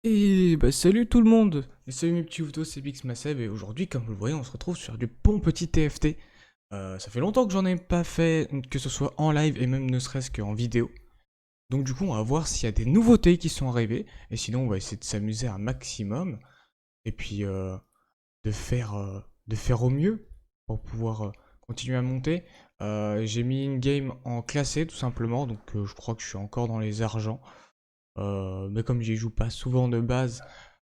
Et bah salut tout le monde. Et salut mes petits ouftos, c'est Bix Masseb et aujourd'hui comme vous le voyez on se retrouve sur du bon petit TFT. Ça fait longtemps que j'en ai pas fait, que ce soit en live et même ne serait-ce qu'en vidéo. Donc du coup on va voir s'il y a des nouveautés qui sont arrivées. Et sinon on va essayer de s'amuser un maximum. Et puis de faire au mieux pour pouvoir continuer à monter. J'ai mis une game en classé tout simplement, donc je crois que je suis encore dans les argents. Mais comme j'y joue pas souvent de base,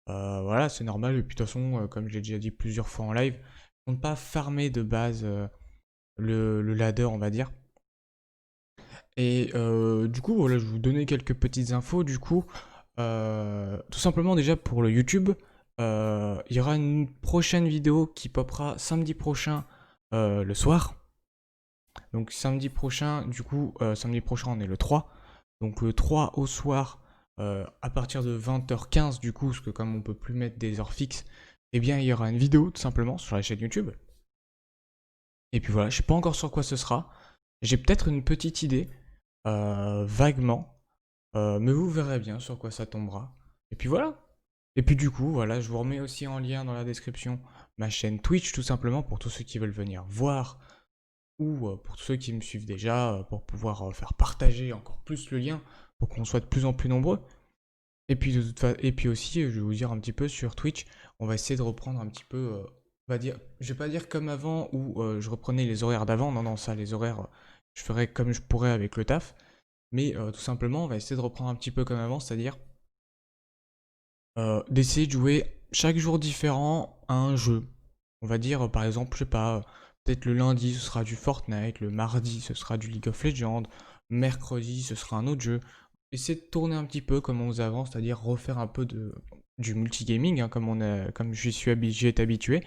voilà, c'est normal. Et puis de toute façon, comme je l'ai déjà dit plusieurs fois en live, je compte pas farmer de base le ladder, on va dire. Et du coup, voilà, je vais vous donner quelques petites infos. Du coup, tout simplement déjà pour le YouTube, il y aura une prochaine vidéo qui popera samedi prochain le soir. Donc samedi prochain, du coup, samedi prochain on est le 3. Donc le 3 au soir, à partir de 20h15 du coup, parce que comme on peut plus mettre des heures fixes, eh bien il y aura une vidéo tout simplement sur la chaîne YouTube. Et puis voilà, je sais pas encore sur quoi ce sera. J'ai peut-être une petite idée, vaguement, mais vous verrez bien sur quoi ça tombera. Et puis voilà. Et puis du coup, voilà, je vous remets aussi en lien dans la description ma chaîne Twitch tout simplement pour tous ceux qui veulent venir voir ou pour tous ceux qui me suivent déjà, pour pouvoir faire partager encore plus le lien, pour qu'on soit de plus en plus nombreux. Et puis, et puis aussi, je vais vous dire un petit peu sur Twitch, on va essayer de reprendre un petit peu, on va dire, je vais pas dire comme avant où je reprenais les horaires d'avant, non, non, ça, les horaires, je ferai comme je pourrais avec le taf, mais tout simplement, on va essayer de reprendre un petit peu comme avant, c'est-à-dire d'essayer de jouer chaque jour différent à un jeu. On va dire, par exemple, je sais pas, peut-être le lundi ce sera du Fortnite, le mardi ce sera du League of Legends, mercredi ce sera un autre jeu. Essayer de tourner un petit peu comme on faisait avant, c'est-à-dire refaire un peu du multigaming, hein, comme j'y été habitué.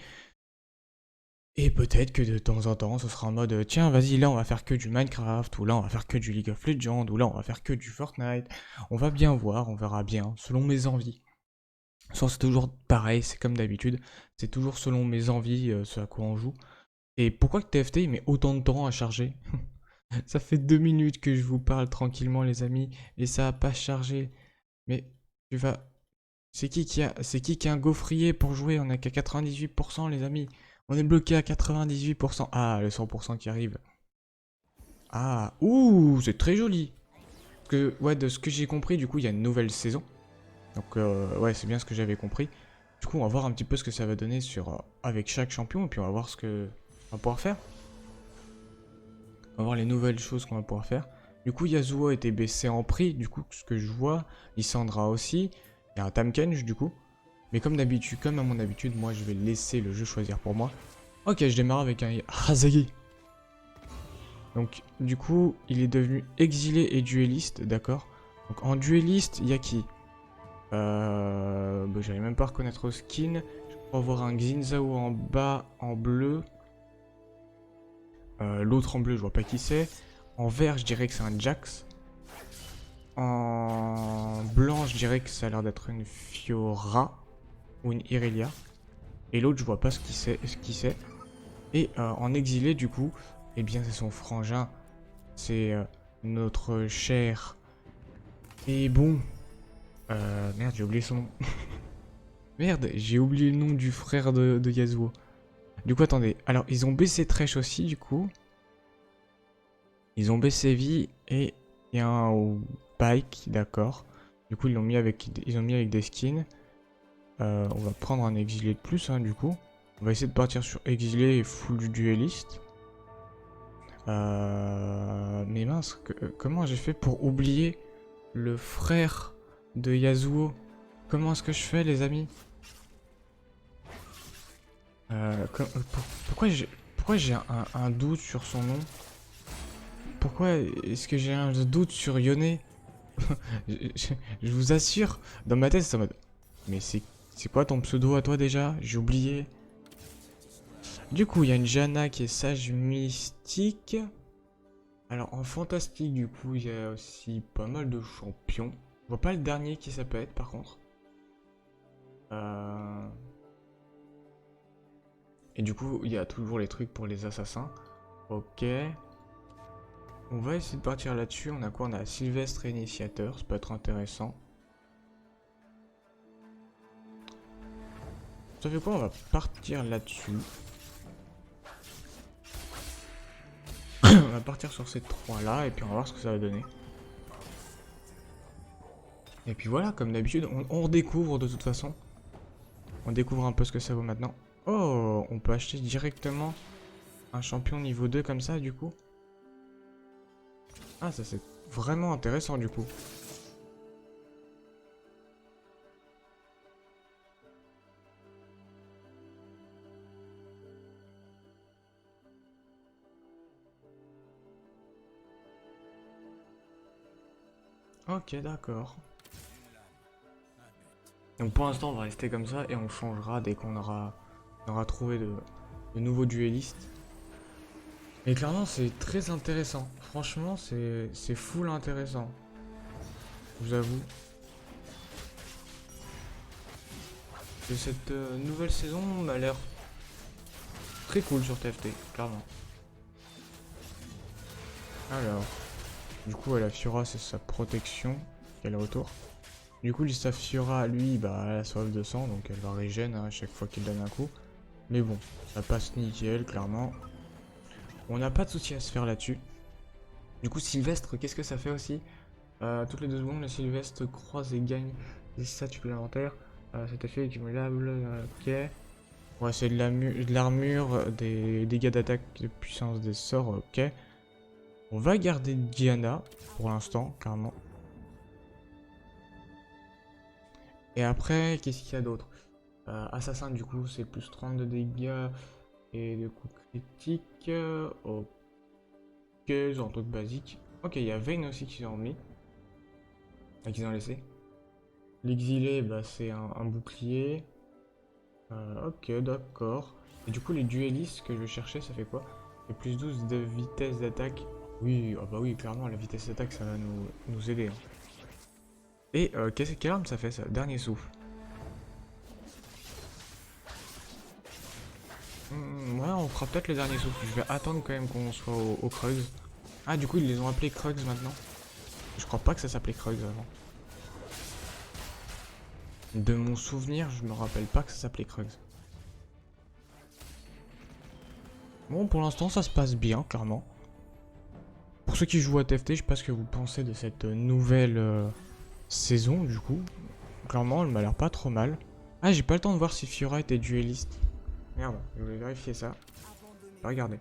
Et peut-être que de temps en temps, ce sera en mode tiens, vas-y, là on va faire que du Minecraft, ou là on va faire que du League of Legends, ou là on va faire que du Fortnite. On va bien voir, on verra bien, selon mes envies. Soit c'est toujours pareil, c'est comme d'habitude, c'est toujours selon mes envies, ce à quoi on joue. Et pourquoi que TFT il met autant de temps à charger? Ça fait 2 minutes que je vous parle tranquillement les amis, et ça a pas chargé. Mais tu vas... C'est qui a un gaufrier pour jouer? On a qu'à 98% les amis. On est bloqué à 98%. Ah, le 100% qui arrive. Ah, ouh, c'est très joli. Parce que, ouais, de ce que j'ai compris, du coup, il y a une nouvelle saison. Donc ouais, c'est bien ce que j'avais compris. Du coup, on va voir un petit peu ce que ça va donner sur avec chaque champion et puis on va voir ce que on va pouvoir faire. On va voir les nouvelles choses qu'on va pouvoir faire. Du coup, Yasuo a été baissé en prix, du coup, ce que je vois. Lissandra aussi. Il y a un Tamkench, du coup. Mais comme d'habitude, comme à mon habitude, moi, je vais laisser le jeu choisir pour moi. Ok, je démarre avec un Hazagi. Donc, du coup, il est devenu exilé et dueliste, d'accord. Donc, en dueliste, il y a qui? Bah, j'arrive même pas à reconnaître au skin. Je crois voir un Xinzao en bas en bleu. L'autre en bleu, je vois pas qui c'est. En vert, je dirais que c'est un Jax. En blanc, je dirais que ça a l'air d'être une Fiora ou une Irelia. Et l'autre, je vois pas ce qui c'est. Et en exilé, du coup, eh bien, c'est son frangin. C'est notre cher. Et bon. Merde, j'ai oublié son nom. Merde, j'ai oublié le nom du frère de Yasuo. Du coup, attendez. Alors, ils ont baissé Thresh aussi, du coup. Ils ont baissé vie et il y a un bike, d'accord. Du coup, ils ont mis avec des skins. On va prendre un exilé de plus, hein, du coup. On va essayer de partir sur exilé et full du dueliste. Mais mince, comment j'ai fait pour oublier le frère de Yasuo? Comment est-ce que je fais, les amis? Pourquoi j'ai un doute sur son nom? Pourquoi est-ce que j'ai un doute sur Yone? Je vous assure, dans ma tête, c'est en mode... Mais c'est quoi ton pseudo à toi déjà? J'ai oublié. Du coup, il y a une Janna qui est sage mystique. Alors, en fantastique, du coup, il y a aussi pas mal de champions. Je vois pas le dernier qui ça peut être, par contre. Euh... Et du coup, il y a toujours les trucs pour les assassins. Ok. On va essayer de partir là-dessus. On a quoi? On a Sylvestre et Initiateur. Ça peut être intéressant. Ça fait quoi? On va partir là-dessus. On va partir sur ces trois-là. Et puis on va voir ce que ça va donner. Et puis voilà, comme d'habitude, on redécouvre de toute façon. On découvre un peu ce que ça vaut maintenant. Oh, on peut acheter directement un champion niveau 2 comme ça, du coup. Ah, ça c'est vraiment intéressant, du coup. Ok, d'accord. Donc pour l'instant, on va rester comme ça et on changera dès qu'on aura trouvé de nouveaux duellistes. Et clairement, c'est très intéressant. Franchement, c'est full intéressant. Je vous avoue. Et cette nouvelle saison m'a l'air très cool sur TFT, clairement. Alors, du coup, la Fiora, c'est sa protection qu'elle autour. Du coup, l'Istaf Fiora, lui, bah, elle a soif de sang, donc elle va régène à chaque fois qu'il donne un coup. Mais bon, ça passe nickel, clairement. On n'a pas de souci à se faire là-dessus. Du coup, Sylvestre, qu'est-ce que ça fait aussi? Toutes les 2 secondes, le Sylvestre croise et gagne des stats supplémentaires. Cet effet est cumulable, ok. Ouais, c'est de l'armure, des dégâts d'attaque, de puissance des sorts, ok. On va garder Diana pour l'instant, carrément. Et après, qu'est-ce qu'il y a d'autre? Assassin, du coup, c'est plus 30 de dégâts et de coups critiques. Ok, c'est un truc basique. Ok, il y a Vayne aussi qu'ils ont mis. Qu'ils ont laissé. L'exilé, bah, c'est un bouclier. Ok, d'accord. Et du coup, les duellistes que je vais chercher, ça fait quoi? C'est plus 12 de vitesse d'attaque. Oui, ah bah oui, clairement, la vitesse d'attaque, ça va nous aider, hein. Et quelle arme ça fait, ça? Dernier souffle. Ouais, on fera peut-être le dernier souffle. Je vais attendre quand même qu'on soit au Krugs. Ah, du coup, ils les ont appelés Krugs maintenant. Je crois pas que ça s'appelait Krugs avant. De mon souvenir, je me rappelle pas que ça s'appelait Krugs. Bon, pour l'instant, ça se passe bien, clairement. Pour ceux qui jouent à TFT, je sais pas ce que vous pensez de cette nouvelle saison, du coup. Clairement, elle m'a l'air pas trop mal. Ah, j'ai pas le temps de voir si Fiora était dueliste. Merde, je voulais vérifier ça. Regardez.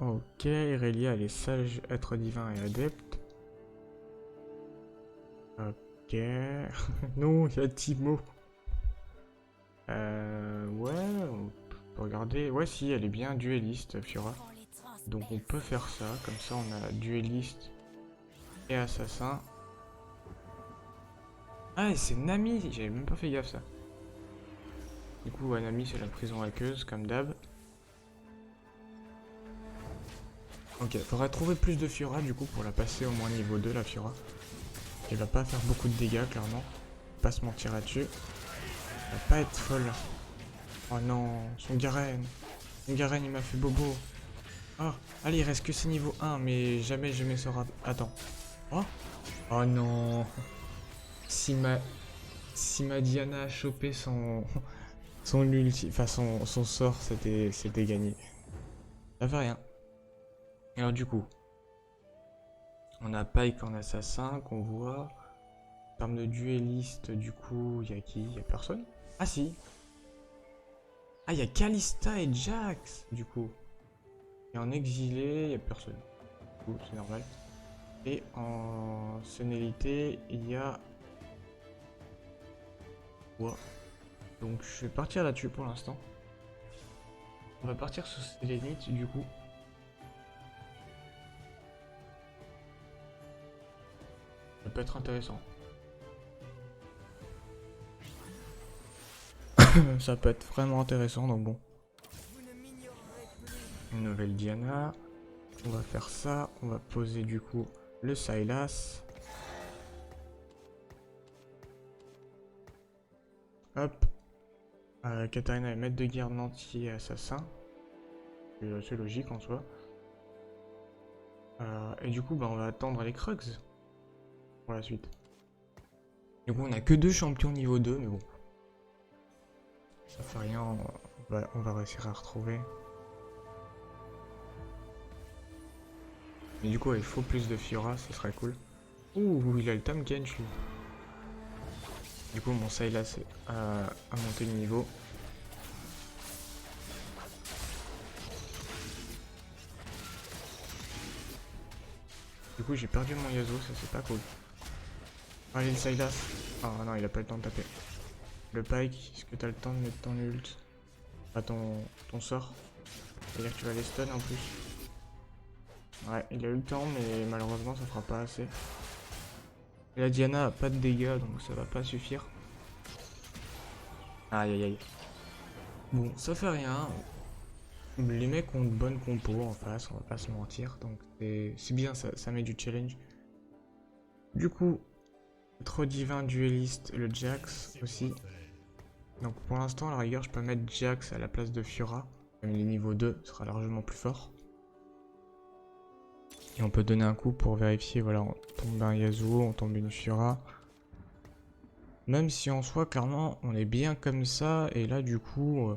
Ok, Irelia, elle est sage, être divin et adepte. Ok. Non, il y a Timo. Ouais, on peut regarder. Ouais, si, elle est bien dueliste, Fiora. Donc on peut faire ça, comme ça on a dueliste et assassin. Ah, et c'est Nami, j'avais même pas fait gaffe ça. Du coup, ouais, Nami c'est la prison aqueuse, comme d'hab. Ok, faudrait trouver plus de Fiora du coup pour la passer au moins niveau 2, la Fiora. Elle va pas faire beaucoup de dégâts, clairement. Pas se mentir là-dessus. Elle va pas être folle. Oh non, son Garen. Son Garen il m'a fait bobo. Oh, allez, il reste que c'est niveau 1, mais jamais je mets ce rat. Attends. Oh, oh non. Si ma Diana a chopé son ulti, enfin son sort, c'était gagné. Ça fait rien. Alors du coup, on a Pike en assassin qu'on voit. En termes de duelliste, du coup, il y a qui? Il y a personne? Ah si. Ah, il y a Kalista et Jax, du coup. Et en exilé, il y a personne. Du coup, c'est normal. Et en sénélité, il y a... Ouais. Donc je vais partir là-dessus pour l'instant. On va partir sur Sélénite, du coup. Ça peut être intéressant. Ça peut être vraiment intéressant, donc bon. Une nouvelle Diana. On va faire ça. On va poser du coup le Sylas. Hop. Katarina est maître de guerre, Nanti et assassin. C'est logique en soi. Et du coup, bah, on va attendre les Krugs pour la suite. Du coup, on a que 2 champions niveau 2, mais bon. Ça fait rien, on va réussir à retrouver. Mais du coup, il faut plus de Fiora, ce serait cool. Ouh, il a le Tamkench lui. Du coup, mon Sylas a monté le niveau. Du coup, j'ai perdu mon Yasuo, ça c'est pas cool. Allez, le Sylas. Ah non, il a pas le temps de taper. Le Pike, est-ce que t'as le temps de mettre ton ult? Pas ton sort. C'est-à-dire que tu vas les stun en plus. Ouais, il a eu le temps, mais malheureusement, ça fera pas assez. Et la Diana a pas de dégâts, donc ça va pas suffire. Aïe aïe aïe. Bon, ça fait rien. Les mecs ont de bonnes compos en face, on va pas se mentir. Donc c'est bien, ça met du challenge. Du coup, trop divin dueliste, le Jax aussi. Donc pour l'instant, à la rigueur, je peux mettre Jax à la place de Fiora. Même les niveaux 2 sera largement plus fort. Et on peut donner un coup pour vérifier, voilà, on tombe un Yasuo, on tombe une Fiora. Même si en soi, clairement, on est bien comme ça, et là du coup,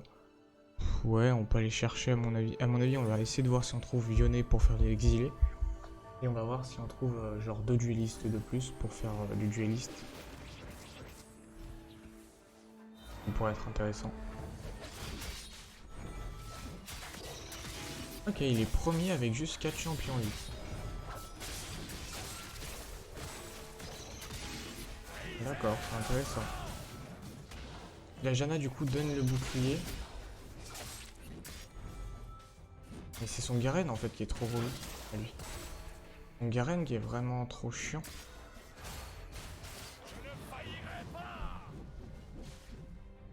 ouais, on peut aller chercher à mon avis. À mon avis, on va essayer de voir si on trouve Yone pour faire des exilés. Et on va voir si on trouve genre 2 duellistes de plus pour faire du dueliste. Ça pourrait être intéressant. Ok, il est premier avec juste 4 champions lui. D'accord, c'est intéressant. La Janna du coup donne le bouclier. Mais c'est son Garen en fait qui est trop relou à lui. Son Garen qui est vraiment trop chiant.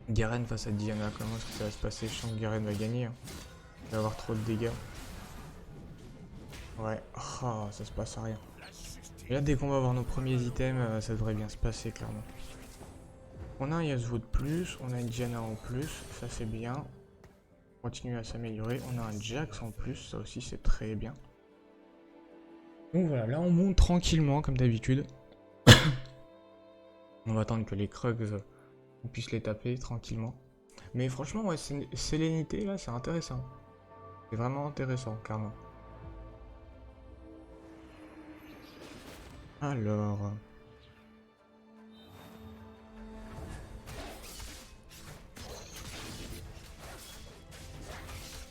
Garen face à Diana, comment est-ce que ça va se passer? Je sens que Garen va gagner. Hein. Il va avoir trop de dégâts. Ouais, ah, ça se passe à rien. Et là, dès qu'on va avoir nos premiers items, ça devrait bien se passer, clairement. On a un Yasuo de plus, on a une Diana en plus, ça c'est bien. On continue à s'améliorer. On a un Jax en plus, ça aussi c'est très bien. Donc voilà, là on monte tranquillement, comme d'habitude. On va attendre que les Krugs, on puisse les taper tranquillement. Mais franchement, ouais, Sélénité, là, c'est intéressant. C'est vraiment intéressant, clairement. Alors...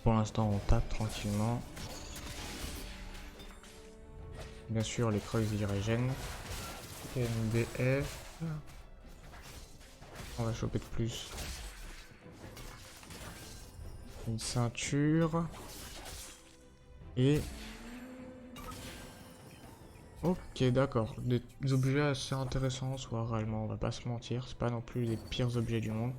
Pour l'instant, on tape tranquillement. Bien sûr, les Krugs, ils régènent. MDF. On va choper de plus. Une ceinture. Et... Ok, d'accord. Des objets assez intéressants, soit réellement, on va pas se mentir. C'est pas non plus les pires objets du monde.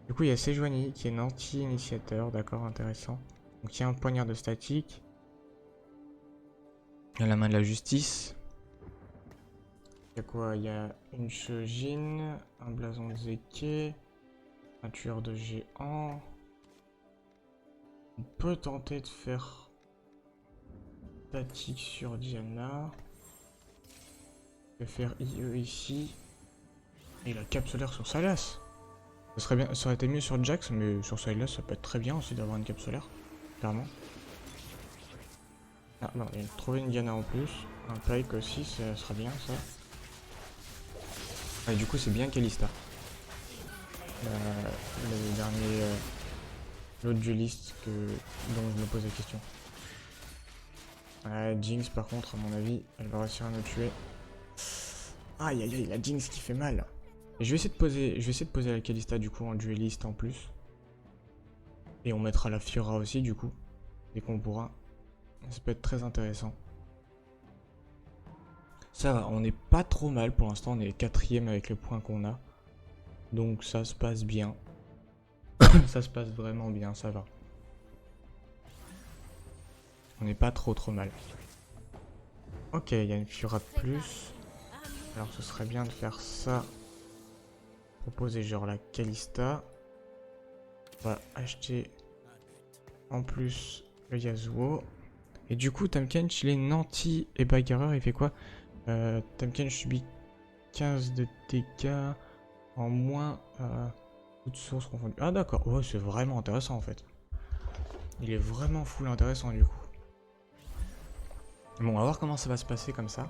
Du coup, il y a Sejuani qui est un anti-initiateur, d'accord, intéressant. Donc il y a un poignard de statique. Il y a la main de la justice. Il y a quoi? Il y a une Shojin, un blason de Zeke, un tueur de géant. On peut tenter de faire statique sur Diana. Je vais faire IE ici. Et la cape solaire sur Sylas. Ça serait bien, ça aurait été mieux sur Jax, mais sur Sylas ça peut être très bien aussi d'avoir une cape solaire. Clairement. Ah non, il a trouvé une Diana en plus. Un Pike aussi, ça sera bien ça. Ah, et du coup c'est bien Kalista. Le dernier... l'autre dueliste dont je me pose la question. Jinx par contre, à mon avis, elle va réussir à me tuer. Aïe aïe aïe, la Jinx qui fait mal. Et je vais essayer de poser la Kalista du coup en dueliste en plus. Et on mettra la Fiora aussi du coup, dès qu'on pourra. Ça peut être très intéressant. Ça va, on n'est pas trop mal pour l'instant, on est 4ème avec les points qu'on a. Donc ça se passe bien. Ça se passe vraiment bien, ça va. On n'est pas trop mal. Ok, il y a une Fiora de plus. Alors ce serait bien de faire ça proposer genre la Kalista. On va acheter en plus le Yasuo. Et du coup, Tahm Kench, il est nanti et bagarreur. Il fait quoi? Tahm Kench subit 15 de dégâts en moins. Toutes sources confondues. Ah d'accord, ouais, c'est vraiment intéressant en fait. Il est vraiment full intéressant du coup. Bon, on va voir comment ça va se passer comme ça.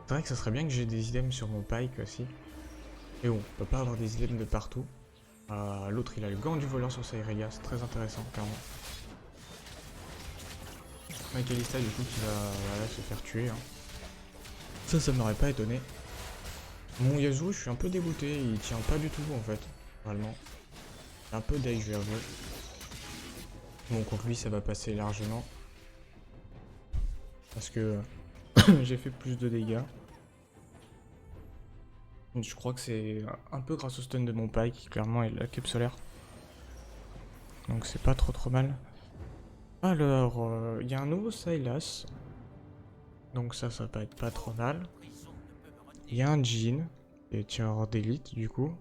C'est vrai que ça serait bien que j'ai des items sur mon Pyke aussi. Et bon, on peut pas avoir des items de partout. L'autre, il a le gant du voleur sur sa Irelia, c'est très intéressant, clairement. Kalista, du coup, qui va voilà, se faire tuer. Hein. Ça m'aurait pas étonné. Mon Yasuo, je suis un peu dégoûté, il tient pas du tout en fait, vraiment. Un peu deg, je vais avouer. Bon, contre lui, ça va passer largement. Parce que j'ai fait plus de dégâts. Je crois que c'est un peu grâce au stun de mon Pyke, clairement, et la cape solaire. Donc c'est pas trop mal. Alors, il y a un nouveau Sylas. Donc ça va être pas trop mal. Il y a un Jhin, et tireur d'élite du coup.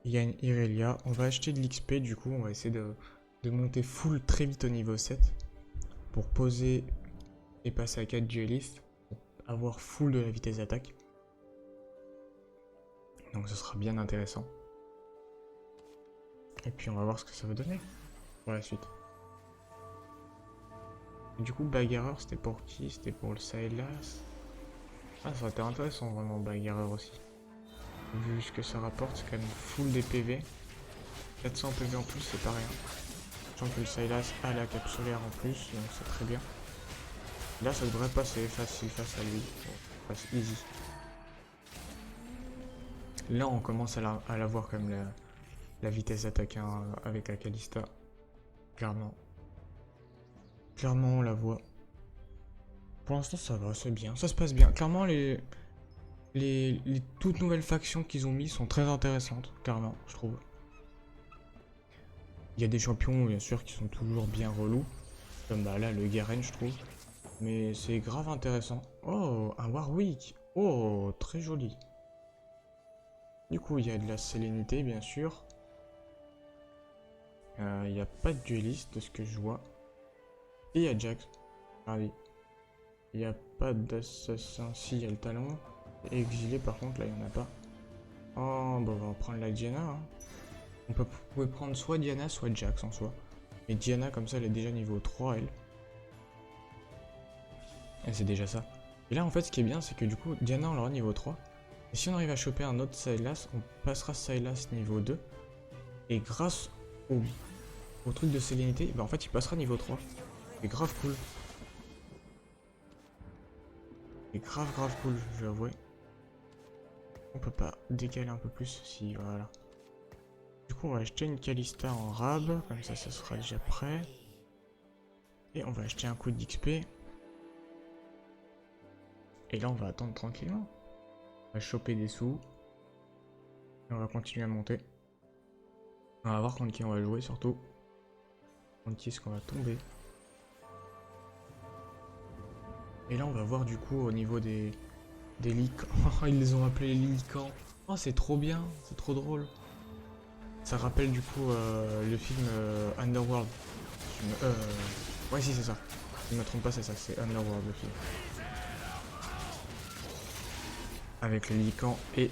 Il y a une Irelia. On va acheter de l'XP du coup, on va essayer de monter full très vite au niveau 7. Pour poser et passer à 4 duelistes. Pour avoir full de la vitesse d'attaque. Donc ce sera bien intéressant. Et puis on va voir ce que ça va donner pour la suite. Et du coup, bagarreur, c'était pour qui? C'était pour le Sylas. Ah, ça aurait été intéressant vraiment, bagarreur aussi. Vu ce que ça rapporte, c'est quand même full des PV. 400 PV en plus, c'est pas rien. Sachant que le Sylas a la cape solaire en plus, donc c'est très bien. Là, ça devrait passer facile face à lui. Bon, passe easy. Là, on commence à la voir comme la vitesse d'attaque hein, avec la Kalista. Clairement. Clairement, on la voit. Pour l'instant, ça va, c'est bien. Ça se passe bien. Clairement, les toutes nouvelles factions qu'ils ont mis sont très intéressantes, clairement, je trouve. Il y a des champions, bien sûr, qui sont toujours bien relous. Comme bah, là, le Garen, je trouve. Mais c'est grave intéressant. Oh, un Warwick. Oh, très joli. Du coup, il y a de la sérénité, bien sûr. Il n'y a pas de dueliste, de ce que je vois. Et il y a Jax. Ah oui. Il n'y a pas d'assassin. Si, il y a le talon. Exilé, par contre, là, il n'y en a pas. Oh, bah, on va prendre la Diana. Hein. Vous pouvez prendre soit Diana, soit Jax en soi. Mais Diana, comme ça, elle est déjà niveau 3, elle. Et c'est déjà ça. Et là, en fait, ce qui est bien, c'est que du coup, Diana, on l'aura niveau 3. Et si on arrive à choper un autre Sylas, on passera Sylas niveau 2. Et grâce au truc de sérénité, bah en fait, il passera niveau 3. C'est grave cool. C'est grave cool, je vais avouer. On peut pas décaler un peu plus, si, voilà. Du coup, on va acheter une Kalista en rab, comme ça sera déjà prêt. Et on va acheter un coup d'XP. Et là, on va attendre tranquillement. On va choper des sous. Et on va continuer à monter. On va voir contre qui on va jouer, surtout. Contre qui est-ce qu'on va tomber. Et là, on va voir du coup au niveau des licans. Ils les ont appelés les licans. Oh, c'est trop bien, c'est trop drôle. Ça rappelle du coup le film Underworld. Ouais, si, c'est ça. Je me trompe pas, c'est ça, c'est Underworld le film. Avec les licans et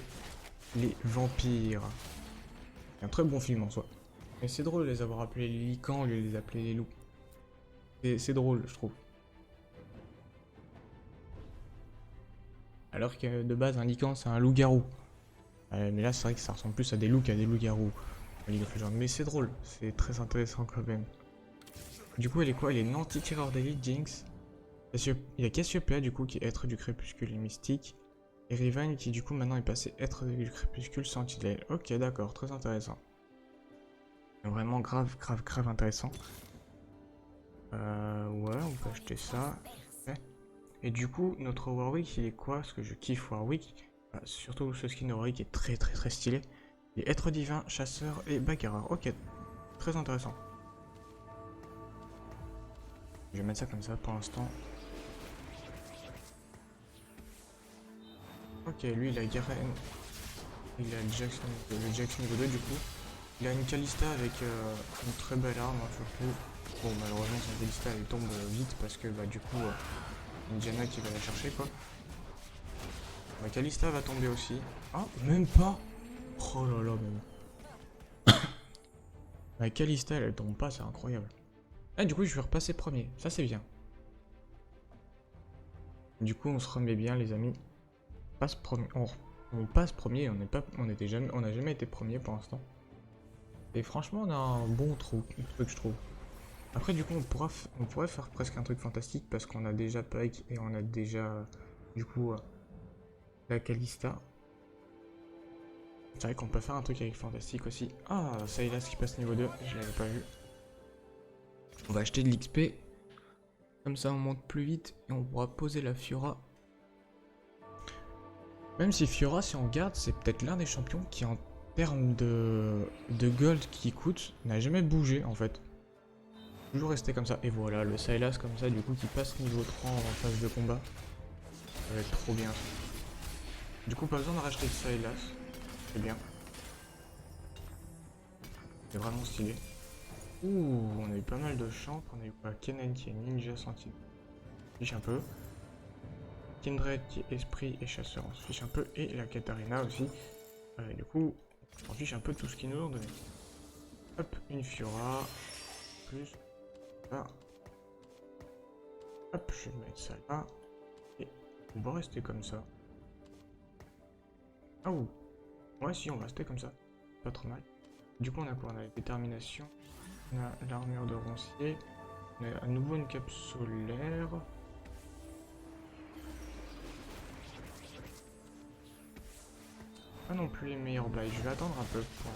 les vampires. C'est un très bon film en soi. Mais c'est drôle de les avoir appelés les licans au lieu de les appeler les loups. C'est drôle, je trouve. Alors que de base, un lican, c'est un loup-garou. Mais là, c'est vrai que ça ressemble plus à des loups qu'à des loups-garous. Mais c'est drôle, c'est très intéressant quand même. Du coup, elle est quoi? Elle est une anti-tireur d'élite, Jinx. Il y a Cassiopeia, du coup, qui est être du crépuscule mystique. Et Riven, qui du coup, maintenant est passé être du crépuscule sentinelle. Ok, d'accord, très intéressant. Vraiment grave intéressant. Ouais, on peut acheter ça. Ouais. Et du coup, notre Warwick, il est quoi? Parce que je kiffe Warwick. Surtout ce skin de Warwick est très stylé. Il est être divin, chasseur et bagarreur. Ok, très intéressant. Je vais mettre ça comme ça pour l'instant. Ok, lui il a Garen. Il a le Jax niveau 2 du coup. Il a une Kalista avec une très belle arme hein, surtout. Bon malheureusement son Kalista elle tombe vite parce que bah du coup une Diana qui va la chercher quoi. Ma Kalista va tomber aussi. Ah même pas. Oh là là même. Ma Kalista elle tombe pas, c'est incroyable. Ah du coup je vais repasser premier, ça c'est bien. Du coup on se remet bien les amis. Passe premier. On passe premier, on n'a jamais été premier pour l'instant. Et franchement on a un bon truc je trouve. Après du coup on pourrait faire presque un truc fantastique parce qu'on a déjà Pike et on a déjà du coup la Kalista. C'est vrai qu'on peut faire un truc avec fantastique aussi. Ah Sylas qui passe niveau 2, je l'avais pas vu. On va acheter de l'XP. Comme ça on monte plus vite et on pourra poser la Fiora. Même si Fiora si on regarde c'est peut-être l'un des champions qui en termes de gold qui coûte n'a jamais bougé en fait. Toujours resté comme ça. Et voilà, le Sylas comme ça, du coup, qui passe niveau 3 en phase de combat. Ça va être trop bien. Du coup, pas besoin de racheter le Sylas. C'est bien. C'est vraiment stylé. Ouh, on a eu pas mal de champs. On a eu quoi? Kennen qui est ninja sentinelle. Fiche un peu. Kindred qui est esprit et chasseur. On se fiche un peu. Et la Katarina aussi. Du coup, on fiche un peu tout ce qu'ils nous ont donné. Hop, une Fiora. Plus. Là. Hop, je vais mettre ça là. Et on va rester comme ça. Ah ouh. Ouais, si, on va rester comme ça. Pas trop mal. Du coup, on a quoi? On a la détermination. On a l'armure de roncier. On a à nouveau une cape solaire. Pas non plus les meilleurs bails. Je vais attendre un peu pour...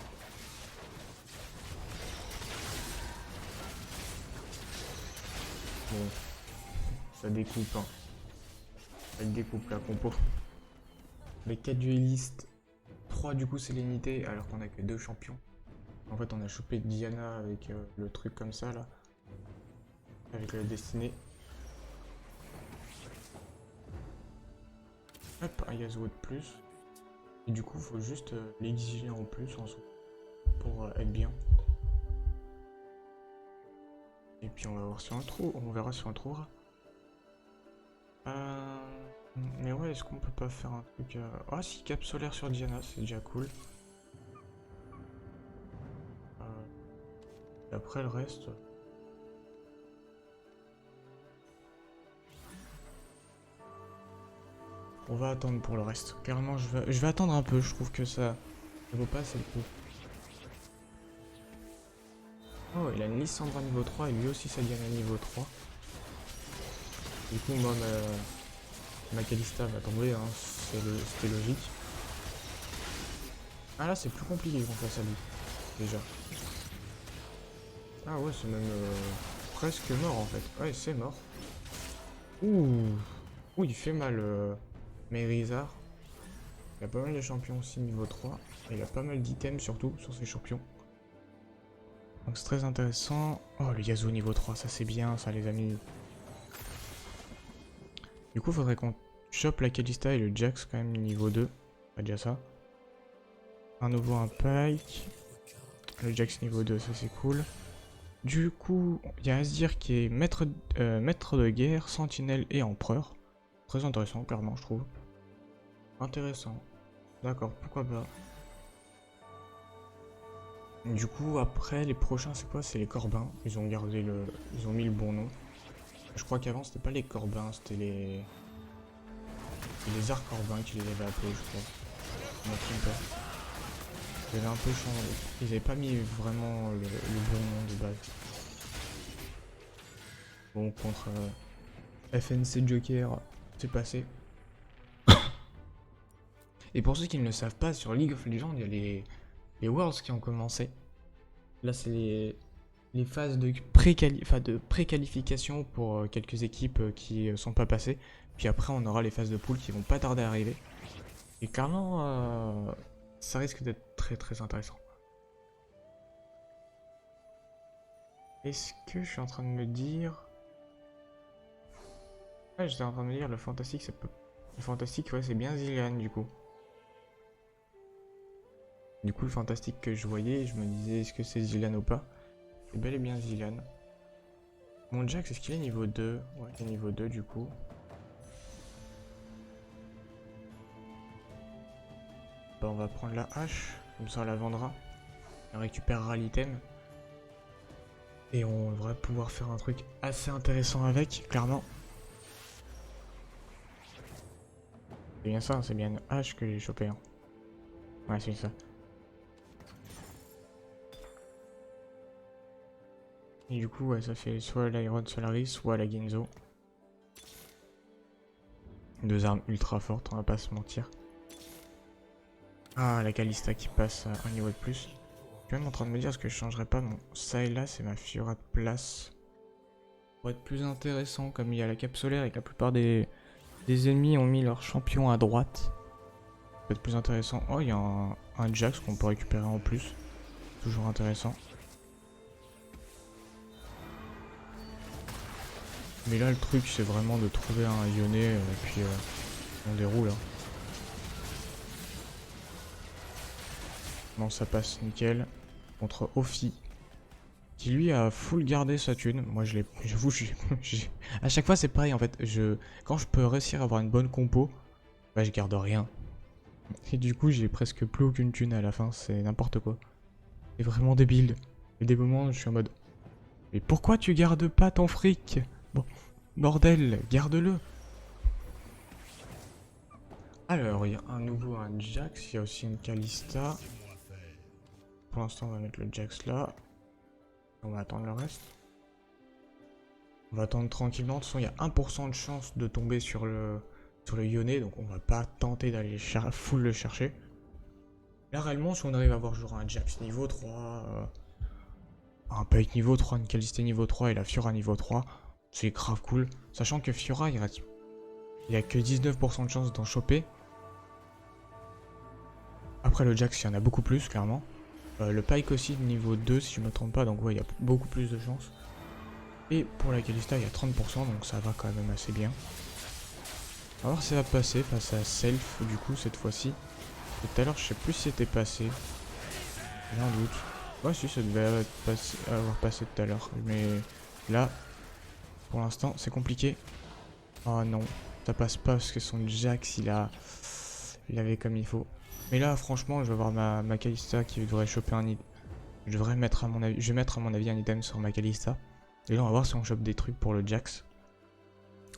Bon, ça découpe, hein. Ça découpe la compo. Les 4 duellistes. 3 du coup c'est l'unité alors qu'on a que 2 champions. En fait on a chopé Diana avec le truc comme ça là. Avec la destinée. Hop, un Yasuo de plus. Et du coup faut juste l'exiger en plus en soi. Pour être bien. Et puis on va voir si on le trouve. On verra si on le trouvera. Mais ouais, est-ce qu'on peut pas faire un truc... Ah si, cap solaire sur Diana, c'est déjà cool. Et après le reste... On va attendre pour le reste. Carrément, je vais attendre un peu, je trouve que ça vaut pas assez le coup. Oh, il a une Lissandra niveau 3 et lui aussi sa Diana niveau 3. Du coup, moi, ma Kalista va tomber, hein, c'était logique. Ah là, c'est plus compliqué qu'on fasse à lui, déjà. Ah ouais, c'est même presque mort en fait. Ouais, c'est mort. Ouh, ouh, il fait mal, Mérizard. Il a pas mal de champions aussi niveau 3. Et il a pas mal d'items surtout sur ses champions. Donc c'est très intéressant. Oh, le Yasuo niveau 3, ça c'est bien, ça les amis. Du coup, faudrait qu'on chope la Kalista et le Jax quand même niveau 2. Pas déjà ça. Un nouveau un Pike. Le Jax niveau 2, ça c'est cool. Du coup, il y a Azir qui est maître de guerre, sentinelle et empereur. Très intéressant, clairement, je trouve. Intéressant. D'accord, pourquoi pas. Du coup, après, les prochains, c'est quoi? C'est les Corbins. Ils ont gardé le... Ils ont mis le bon nom. Je crois qu'avant, c'était pas les Corbins, c'était les... Les arcs Corbins qui les avaient appelés, je crois. Je me trompe pas. Ils avaient un peu changé. Ils avaient pas mis vraiment le bon nom de base. Bon, contre FNC Joker, c'est passé. Et pour ceux qui ne le savent pas, sur League of Legends, il y a les Worlds qui ont commencé. Là, c'est les phases de préqualification pour quelques équipes qui sont pas passées. Puis après, on aura les phases de pool qui vont pas tarder à arriver. Et clairement, ça risque d'être très très intéressant. Est-ce que je suis en train de me dire... Ouais, j'étais en train de me dire, le fantastique, ça peut... Le fantastique, ouais, c'est bien Zilean, du coup. Du coup, le fantastique que je voyais, je me disais, est-ce que c'est Zilan ou pas? C'est bel et bien Zilan. Mon Jax, est-ce qu'il est niveau 2? Ouais, il est niveau 2 du coup. Bah, on va prendre la hache, comme ça on la vendra. On récupérera l'item. Et on devrait pouvoir faire un truc assez intéressant avec, clairement. C'est bien ça, c'est bien une hache que j'ai chopé. Hein. Ouais, c'est ça. Et du coup, ouais, ça fait soit l'Iron Solaris, soit la Ginzo. Deux armes ultra fortes, on va pas se mentir. Ah, la Kalista qui passe à un niveau de plus. Je suis même en train de me dire, est-ce que je changerais pas mon Sylas et ma Fiora de place pour être plus intéressant, comme il y a la cape solaire et que la plupart des ennemis ont mis leur champion à droite. Ça peut être plus intéressant. Oh, il y a un Jax qu'on peut récupérer en plus. Toujours intéressant. Mais là, le truc, c'est vraiment de trouver un Yone et puis on déroule. Hein. Bon, ça passe nickel. Contre Ophi. Qui lui a full gardé sa thune. Moi, j'avoue, à chaque fois, c'est pareil en fait. Quand je peux réussir à avoir une bonne compo, bah, je garde rien. Et du coup, j'ai presque plus aucune thune à la fin. C'est n'importe quoi. C'est vraiment débile. Il y a des moments où je suis en mode. Mais pourquoi tu gardes pas ton fric? Bon, bordel, garde-le. Alors, il y a un nouveau un Jax, il y a aussi une Kalista. Pour l'instant, on va mettre le Jax là. On va attendre le reste. On va attendre tranquillement. De toute façon, il y a 1% de chance de tomber sur le Yone, donc on va pas tenter d'aller full le chercher. Là, réellement, si on arrive à avoir genre un Jax niveau 3, un Pyke niveau 3, une Kalista niveau 3 et la Fiora niveau 3, c'est grave cool. Sachant que Fiora, il y a que 19% de chance d'en choper. Après le Jax, il y en a beaucoup plus, clairement. Le Pyke aussi, niveau 2, si je me trompe pas, donc ouais, il y a beaucoup plus de chances. Et pour la Kalista, il y a 30%, donc ça va quand même assez bien. On va voir si ça va passer face à Self, du coup, cette fois-ci. Tout à l'heure, je sais plus si c'était passé. J'ai un doute. Ouais, si, ça devait avoir passé tout à l'heure. Mais là, pour l'instant, c'est compliqué. Oh non, ça passe pas parce que son Jax, il avait comme il faut. Mais là, franchement, je vais avoir ma Kalista qui devrait choper un item. Je vais mettre à mon avis un item sur ma Kalista. Et là, on va voir si on chope des trucs pour le Jax.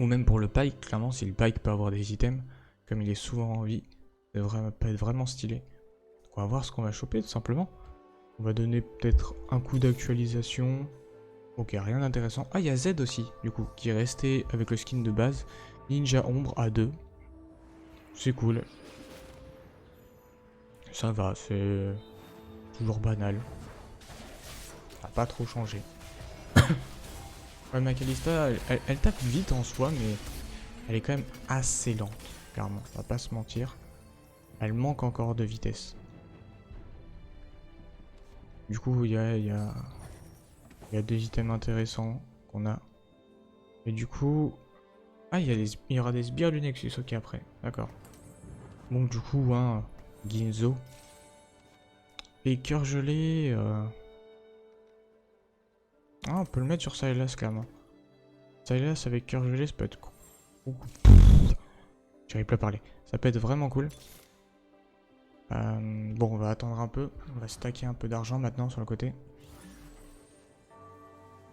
Ou même pour le Pyke, clairement, si le Pyke peut avoir des items, comme il est souvent en vie, ça peut être vraiment stylé. Donc on va voir ce qu'on va choper, tout simplement. On va donner peut-être un coup d'actualisation. Ok, rien d'intéressant. Ah, il y a Z aussi, du coup, qui est resté avec le skin de base. Ninja Ombre A2. C'est cool. Ça va, c'est toujours banal. Ça n'a pas trop changé. Ouais, ma Kalista, elle tape vite en soi, mais elle est quand même assez lente, clairement. On va pas se mentir. Elle manque encore de vitesse. Du coup, il y a des items intéressants qu'on a. Et du coup... Ah, il y aura des sbires du Nexus, ok, après. D'accord. Bon, du coup, hein, Ginzo. Et cœur gelé... Ah, on peut le mettre sur Sylas, clairement. Sylas avec cœur gelé, ça peut être cool. J'arrive plus à parler. Ça peut être vraiment cool. Bon, on va attendre un peu. On va stacker un peu d'argent maintenant sur le côté.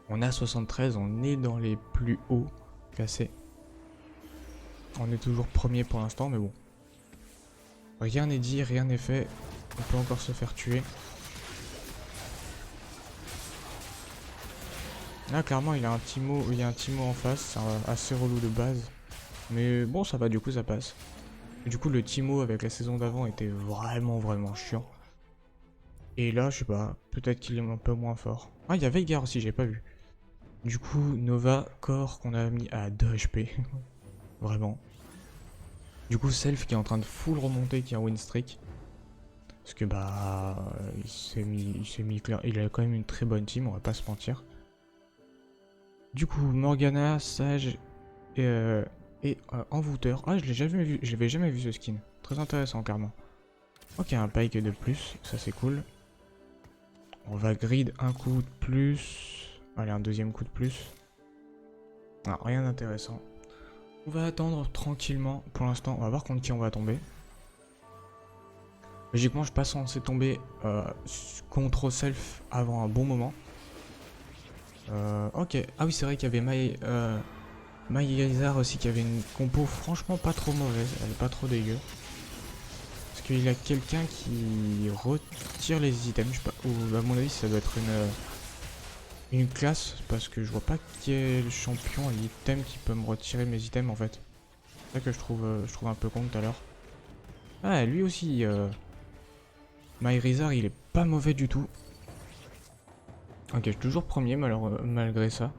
On a 73, on est dans les plus hauts classés. On est toujours premier pour l'instant, mais bon. Rien n'est dit, rien n'est fait. On peut encore se faire tuer. Là, clairement, il y a un Timo en face. C'est assez relou de base. Mais bon, ça va, du coup, ça passe. Et du coup, le Timo avec la saison d'avant était vraiment chiant. Et là, je sais pas, peut-être qu'il est un peu moins fort. Ah, il y a Veigar aussi, j'ai pas vu. Du coup, Nova, Core qu'on a mis à 2 HP. Vraiment. Du coup, Self qui est en train de full remonter, qui a un win streak. Parce que bah, il a quand même une très bonne team, on va pas se mentir. Du coup, Morgana, Sage et envoûteur. Ah, je l'avais jamais vu ce skin. Très intéressant, clairement. Ok, un pike de plus, ça c'est cool. On va grid un coup de plus. Allez, un deuxième coup de plus. Ah, rien d'intéressant. On va attendre tranquillement. Pour l'instant, on va voir contre qui on va tomber. Logiquement, je suis pas censé tomber contre self avant un bon moment. Ok. Ah oui, c'est vrai qu'il y avait Maïrizar aussi qui avait une compo franchement pas trop mauvaise. Elle est pas trop dégueu. Parce qu'il y a quelqu'un qui retire les items. Je sais pas. Ou à mon avis, ça doit être une classe. Parce que je vois pas quel champion à l'item qui peut me retirer mes items en fait. C'est ça que je trouve un peu con tout à l'heure. Ah, lui aussi. Maïrizar, il est pas mauvais du tout. Ok, je suis toujours premier malgré ça.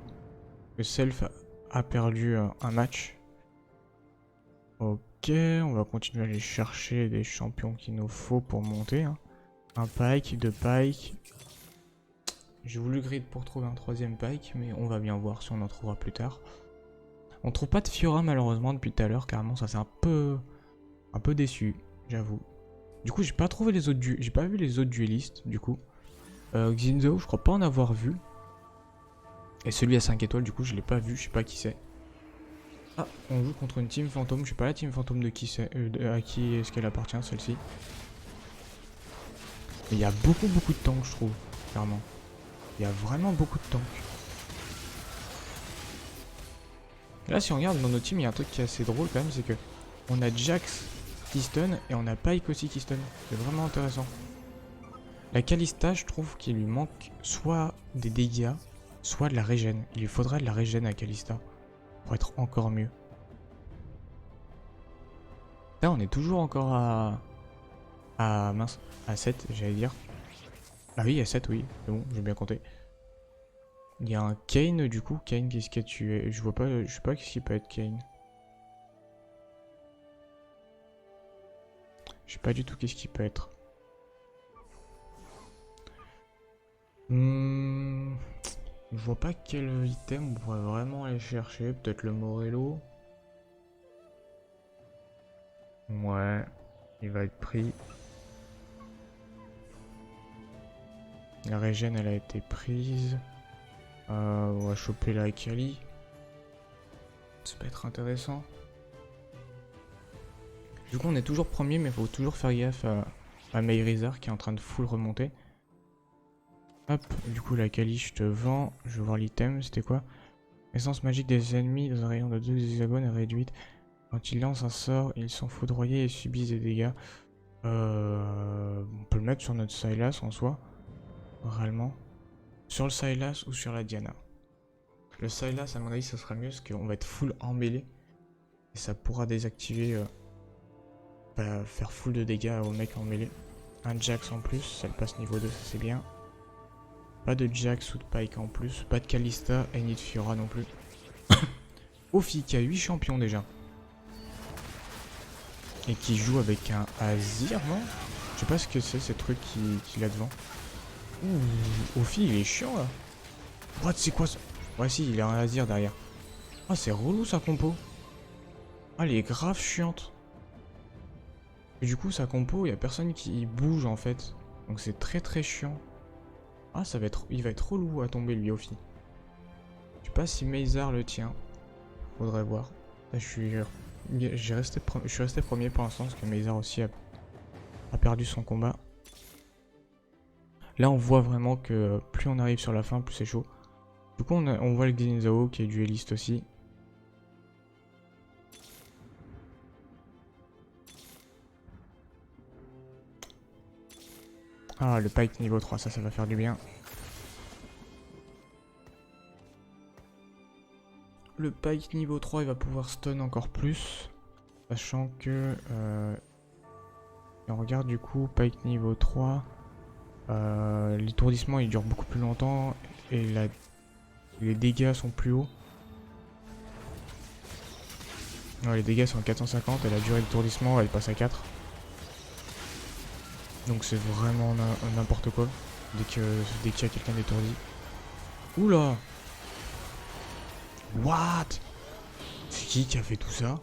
Le Self a perdu un match. Ok, on va continuer à aller chercher des champions qu'il nous faut pour monter. Hein. Un Pike, deux Pike. J'ai voulu grid pour trouver un troisième Pike, mais on va bien voir si on en trouvera plus tard. On trouve pas de Fiora malheureusement depuis tout à l'heure, carrément ça c'est un peu déçu, j'avoue. Du coup j'ai pas trouvé les autres j'ai pas vu les autres duellistes du coup. Xinzo, je crois pas en avoir vu. Et celui à 5 étoiles, du coup, je l'ai pas vu, je sais pas qui c'est. Ah, on joue contre une team fantôme, je sais pas la team fantôme de qui c'est, à qui est-ce qu'elle appartient celle-ci. Mais il y a beaucoup de tanks, je trouve, clairement. Il y a vraiment beaucoup de tanks. Et là, si on regarde dans nos teams, il y a un truc qui est assez drôle quand même, c'est que on a Jax qui stun et on a Pyke aussi qui stun. C'est vraiment intéressant. La Kalista, je trouve qu'il lui manque soit des dégâts, soit de la régène. Il lui faudrait de la régène à Kalista pour être encore mieux. Là, on est toujours encore mince, à 7, j'allais dire. Ah oui, à 7, oui, c'est bon, j'ai bien compté. Il y a un Kane, du coup. Kane, qu'est-ce qu'il a tué? Je vois pas, je sais pas qu'est-ce qu'il peut être Kane. Je sais pas du tout qu'est-ce qu'il peut être. Je vois pas quel item on pourrait vraiment aller chercher. Peut-être le Morello. Ouais, il va être pris. La régène, elle a été prise. On va choper la Akali. Ça peut être intéressant. Du coup, on est toujours premier, mais il faut toujours faire gaffe à Maïrizar qui est en train de full remonter. Hop, du coup, la Akali, je te vends. Je veux voir l'item, c'était quoi? Essence magique des ennemis dans un rayon de 2 hexagones est réduite. Quand ils lancent un sort, ils sont foudroyés et subissent des dégâts. On peut le mettre sur notre Sylas en soi. Réellement. Sur le Sylas ou sur la Diana. Le Sylas, à mon avis, ça sera mieux parce qu'on va être full emmêlé. Et ça pourra désactiver. Faire full de dégâts au mec en mêlée. Un Jax en plus, ça le passe niveau 2, ça c'est bien. Pas de Jax ou de Pyke en plus. Pas de Kalista et ni de Fiora non plus. Ophi qui a 8 champions déjà. Et qui joue avec un Azir, non? Je sais pas ce que c'est ces trucs qu'il a devant. Ouh, Ophi il est chiant là. What, c'est quoi ça? Ouais si, il a un Azir derrière. Ah c'est relou sa compo. Ah elle est grave chiante. Et du coup sa compo, il y a personne qui bouge en fait. Donc c'est très chiant. Ah ça va être, il va être relou à tomber lui Ophi. Je sais pas si Maizar le tient. Faudrait voir. Là, je suis resté premier pour l'instant parce que Maizar aussi a perdu son combat. Là on voit vraiment que plus on arrive sur la fin, plus c'est chaud. Du coup on voit le Xinzao qui est dueliste aussi. Ah le Pyke niveau 3, ça va faire du bien. Le Pyke niveau 3 il va pouvoir stun encore plus. Sachant que... et on regarde du coup Pyke niveau 3. L'étourdissement il dure beaucoup plus longtemps et les dégâts sont plus hauts. Ouais, les dégâts sont à 450 et la durée d'étourdissement elle passe à 4. Donc c'est vraiment n'importe quoi dès qu'il y a quelqu'un d'étourdi. Oula! What? C'est qui a fait tout ça?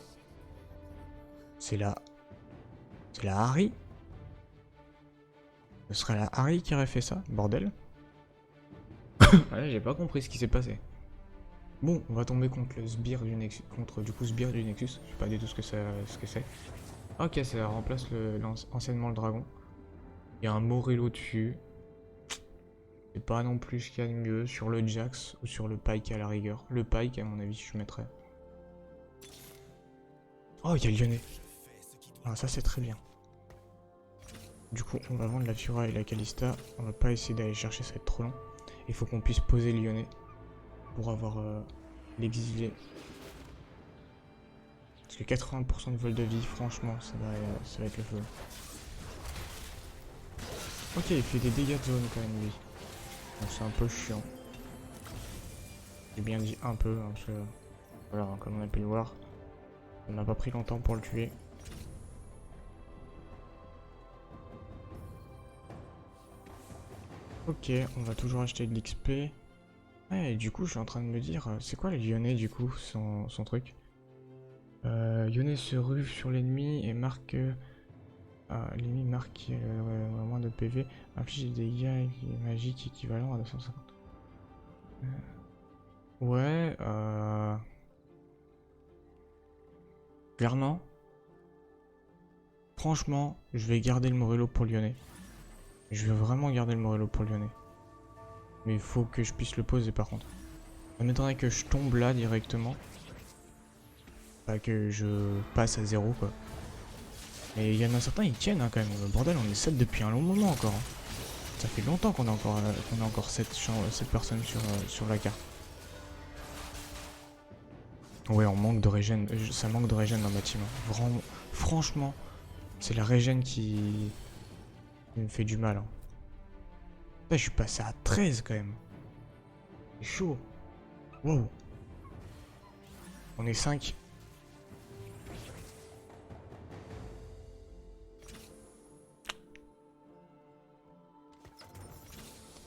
C'est la... C'est la Harry? Ce serait la Harry qui aurait fait ça, bordel. Ouais, j'ai pas compris ce qui s'est passé. Bon, on va tomber contre le sbire du Nexus, sbire du Nexus. Je sais pas du tout ce que c'est. Ok, ça remplace anciennement le dragon. Il y a un Morello dessus. C'est pas non plus ce qu'il y a de mieux sur le Jax ou sur le Pike à la rigueur. Le Pike, à mon avis, je mettrais. Oh, il y a le Lyonnais. Ah, ça c'est très bien. Du coup, on va vendre la Fiora et la Kalista. On va pas essayer d'aller chercher, ça va être trop long. Il faut qu'on puisse poser le Lyonnais pour avoir l'exilé. Parce que 80% de vol de vie, franchement, ça va être le feu. Ok, il fait des dégâts de zone quand même, lui. Donc c'est un peu chiant. J'ai bien dit un peu, hein, parce que, voilà, comme on a pu le voir, on n'a pas pris longtemps pour le tuer. Ok, on va toujours acheter de l'XP. Ouais, et du coup, je suis en train de me dire, c'est quoi le Lyonnais, du coup, son truc? Lyonnais se rue sur l'ennemi et marque... l'ennemi marque moins de PV, inflige des dégâts magiques équivalents à 250. Ouais, clairement, franchement, je vais garder le Morello pour Lyonnais. Je vais vraiment garder le Morello pour Lyonnais. Mais il faut que je puisse le poser par contre. Ça m'étonnerait que je tombe là directement. Pas que je passe à 0 quoi. Mais il y en a certains, ils tiennent hein, quand même. Bordel, on est 7 depuis un long moment encore. Hein. Ça fait longtemps qu'on a encore 7 personnes sur la carte. Ouais, on manque de régène. Ça manque de régène dans ma team. Vraiment, franchement, c'est la régène qui me fait du mal. Hein. Là, je suis passé à 13 quand même. C'est chaud. Wow. On est 5.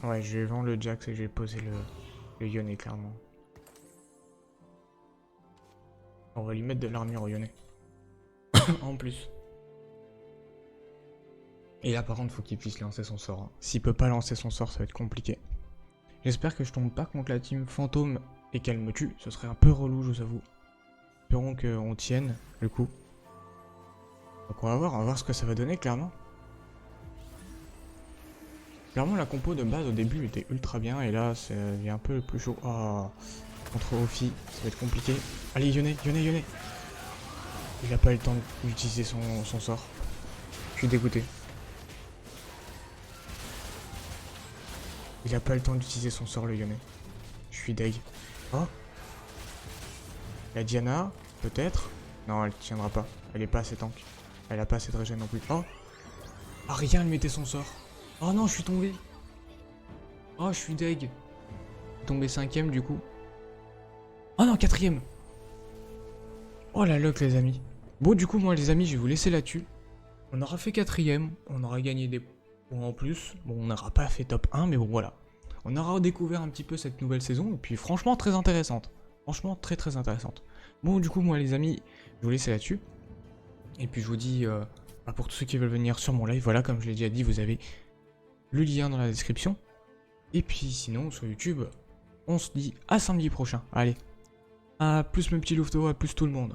Ouais, je vais vendre le Jax et je vais poser le Yone clairement. On va lui mettre de l'armure au Yone. En plus. Et là par contre faut qu'il puisse lancer son sort. Hein. S'il peut pas lancer son sort ça va être compliqué. J'espère que je tombe pas contre la team fantôme et qu'elle me tue. Ce serait un peu relou je vous avoue. Espérons qu'on tienne le coup. Donc on va voir ce que ça va donner clairement. Clairement la compo de base au début était ultra bien et là c'est un peu plus chaud. Oh, contre Ophi, ça va être compliqué. Allez Yone. Il a pas eu le temps d'utiliser son sort. Je suis dégoûté. Il a pas le temps d'utiliser son sort le Yone. Je suis deg. Oh. La Diana, peut-être. Non, elle tiendra pas. Elle est pas assez tank. Elle a pas assez de régène non plus. Oh. Ah rien, elle mettait son sort. Oh non, je suis tombé. Oh, je suis deg. Tombé 5ème du coup. Oh non, 4ème. Oh la luck les amis. Bon du coup moi les amis je vais vous laisser là-dessus. On aura fait 4ème, on aura gagné des points en plus. Bon on n'aura pas fait top 1 mais bon voilà. On aura découvert un petit peu cette nouvelle saison et puis franchement très intéressante. Franchement très intéressante. Bon du coup moi les amis je vous laisse là-dessus. Et puis je vous dis pour tous ceux qui veulent venir sur mon live, voilà comme je l'ai déjà dit vous avez le lien dans la description. Et puis sinon sur YouTube on se dit à samedi prochain. Allez. À plus mes petits louveteaux, à plus tout le monde.